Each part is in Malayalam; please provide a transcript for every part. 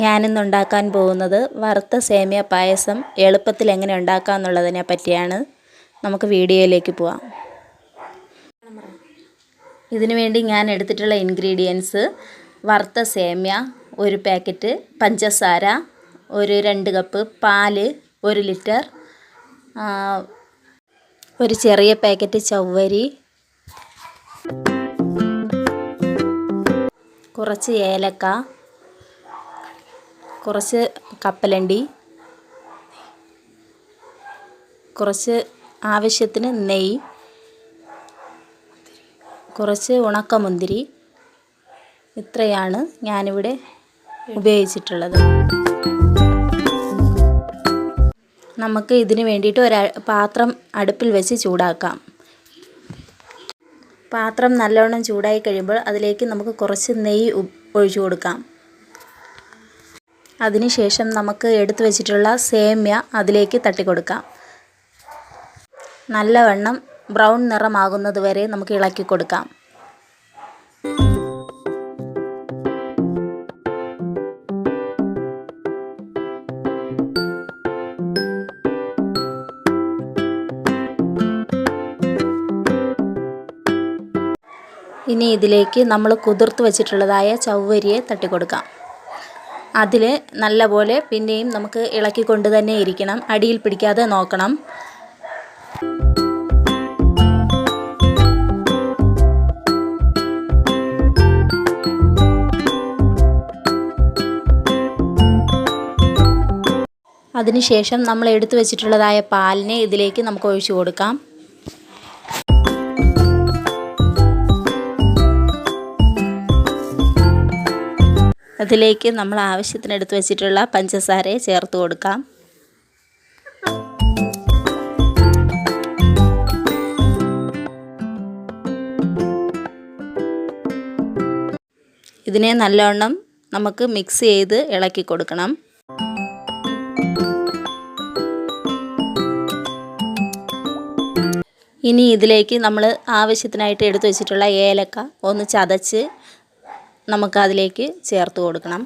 ഞാനിന്ന് ഉണ്ടാക്കാൻ പോകുന്നത് വറുത്ത സേമിയ പായസം എളുപ്പത്തിൽ എങ്ങനെ ഉണ്ടാക്കാം എന്നുള്ളതിനെ പറ്റിയാണ്. നമുക്ക് വീഡിയോയിലേക്ക് പോവാം. ഇതിനു വേണ്ടി ഞാൻ എടുത്തിട്ടുള്ള ഇൻഗ്രീഡിയൻസ് വറുത്ത സേമിയ 1 പാക്കറ്റ്, പഞ്ചസാര 2 കപ്പ്, പാല് 1 ലിറ്റർ, ഒരു ചെറിയ പാക്കറ്റ് ചവ്വരി, കുറച്ച് ഏലക്ക, കുറച്ച് കപ്പലണ്ടി, കുറച്ച് ആവശ്യത്തിന് നെയ്യ്, കുറച്ച് ഉണക്കമുന്തിരി. ഇത്രയാണ് ഞാനിവിടെ ഉപയോഗിച്ചിട്ടുള്ളത്. നമുക്ക് ഇതിന് വേണ്ടിയിട്ട് ഒരു പാത്രം അടുപ്പിൽ വെച്ച് ചൂടാക്കാം. പാത്രം നല്ലോണം ചൂടായി കഴിയുമ്പോൾ അതിലേക്ക് നമുക്ക് കുറച്ച് നെയ്യ് ഒഴിച്ചു കൊടുക്കാം. അതിനുശേഷം നമുക്ക് എടുത്തു വച്ചിട്ടുള്ള സേമിയ അതിലേക്ക് തട്ടിക്കൊടുക്കാം. നല്ലവണ്ണം ബ്രൗൺ നിറമാകുന്നത് വരെ നമുക്ക് ഇളക്കി കൊടുക്കാം. ഇനി ഇതിലേക്ക് നമ്മൾ കുതിർത്ത് വച്ചിട്ടുള്ളതായ ചവ്വരിയെ തട്ടിക്കൊടുക്കാം. അതിൽ നല്ലപോലെ പിന്നെയും നമുക്ക് ഇളക്കിക്കൊണ്ട് തന്നെ ഇരിക്കണം. അടിയിൽ പിടിക്കാതെ നോക്കണം. അതിനുശേഷം നമ്മൾ എടുത്തു വച്ചിട്ടുള്ളതായ പാലിനെ ഇതിലേക്ക് നമുക്ക് ഒഴിച്ചു കൊടുക്കാം. അതിലേക്ക് നമ്മൾ ആവശ്യത്തിന് എടുത്തു വച്ചിട്ടുള്ള പഞ്ചസാരയെ ചേർത്ത് കൊടുക്കാം. ഇതിനെ നല്ലവണ്ണം നമുക്ക് മിക്സ് ചെയ്ത് ഇളക്കി കൊടുക്കണം. ഇനി ഇതിലേക്ക് നമ്മൾ ആവശ്യത്തിനായിട്ട് എടുത്തു വച്ചിട്ടുള്ള ഏലക്ക ഒന്ന് ചതച്ച് നമുക്ക് അതിലേക്ക് ചേർത്ത് കൊടുക്കണം.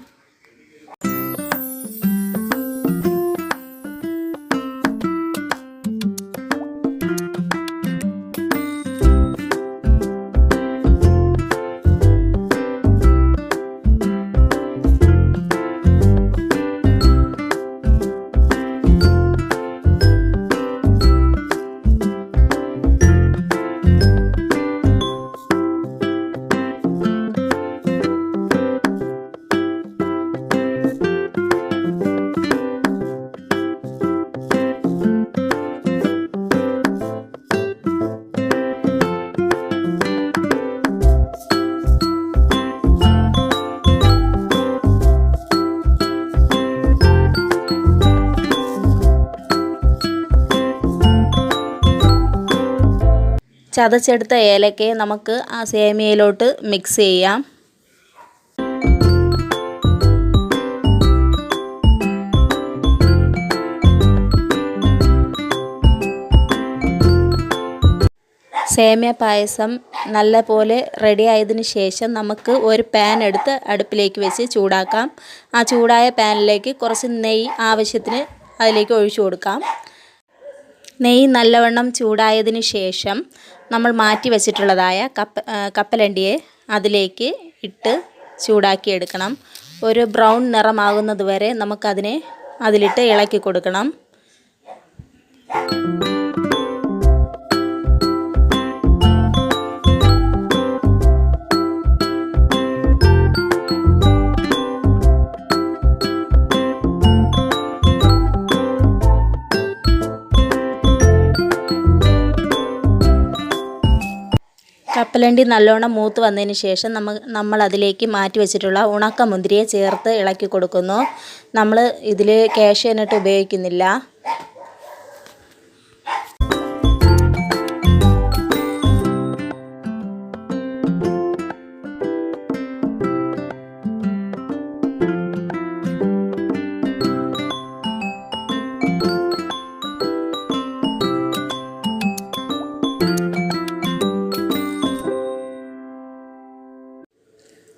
ചതച്ചെടുത്ത ഏലക്കയെ നമുക്ക് ആ സേമിയയിലോട്ട് മിക്സ് ചെയ്യാം. സേമിയ പായസം നല്ലപോലെ റെഡി ആയതിനു ശേഷം നമുക്ക് ഒരു പാൻ എടുത്ത് അടുപ്പിലേക്ക് വെച്ച് ചൂടാക്കാം. ആ ചൂടായ പാനിലേക്ക് കുറച്ച് നെയ്യ് ആവശ്യത്തിന് അതിലേക്ക് ഒഴിച്ചു കൊടുക്കാം. നെയ്യ് നല്ലവണ്ണം ചൂടായതിനു ശേഷം നമ്മൾ മാറ്റി വച്ചിട്ടുള്ളതായ കപ്പലണ്ടിയെ അതിലേക്ക് ഇട്ട് ചൂടാക്കിയെടുക്കണം. ഒരു ബ്രൗൺ നിറമാകുന്നത് വരെ നമുക്കതിനെ അതിലിട്ട് ഇളക്കി കൊടുക്കണം. കപ്പലണ്ടി നല്ലോണം മൂത്ത് വന്നതിന് ശേഷം നമ്മൾ അതിലേക്ക് മാറ്റി വെച്ചിട്ടുള്ള ഉണക്കമുന്തിരിയെ ചേർത്ത് ഇളക്കി കൊടുക്കുന്നു. നമ്മൾ ഇതിൽ കാഷ്യൂ നട്ട് ഉപയോഗിക്കുന്നില്ല.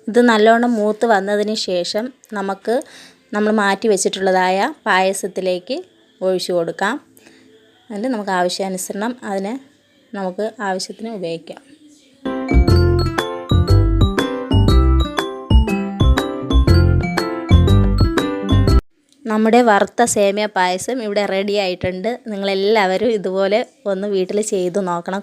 ഇത് നല്ലോണം മൂത്ത് വന്നതിന് ശേഷം നമുക്ക് നമ്മൾ മാറ്റി വെച്ചിട്ടുള്ളതായ പായസത്തിലേക്ക് ഒഴിച്ചു കൊടുക്കാം. എന്നിട്ട് നമുക്ക് ആവശ്യാനുസരണം അതിനെ നമുക്ക് ആവശ്യത്തിന് ഉപയോഗിക്കാം. നമ്മുടെ വറുത്ത സേമിയ പായസം ഇവിടെ റെഡി ആയിട്ടുണ്ട്. നിങ്ങളെല്ലാവരും ഇതുപോലെ ഒന്ന് വീട്ടിൽ ചെയ്ത് നോക്കണം.